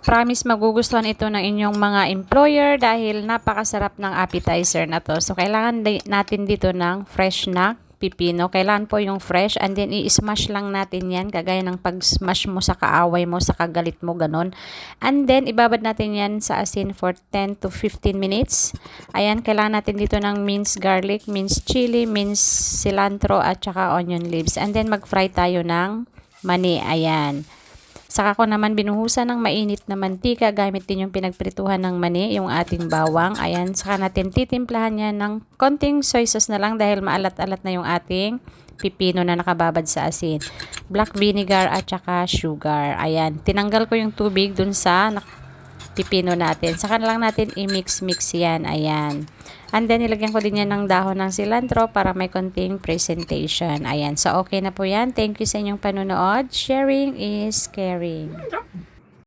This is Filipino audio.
Promise magugustuhan ito ng inyong mga employer dahil napakasarap ng appetizer na to. So, kailangan natin dito ng fresh na pipino. Kailangan po yung fresh and then i-smash lang natin yan kagaya ng pag-smash mo sa kaaway mo, sa kagalit mo, ganon. And then, ibabad natin yan sa asin for 10 to 15 minutes. Ayan, kailangan natin dito ng minced garlic, minced chili, minced cilantro at saka onion leaves. And then, mag-fry tayo ng mani. Ayan. Saka ko naman binuhusan ng mainit na mantika gamit din yung pinagprituhan ng mani, yung ating bawang. Ayan, saka natin titimplahan yan ng konting soy sauce na lang dahil maalat-alat na yung ating pipino na nakababad sa asin. Black vinegar at saka sugar. Ayan, tinanggal ko yung tubig dun sa pipino natin. Saka na lang natin i-mix-mix yan. Ayan. And then, nilagyan ko din yan ng dahon ng cilantro para may konting presentation. Ayan. So, okay na po yan. Thank you sa inyong panonood. Sharing is caring.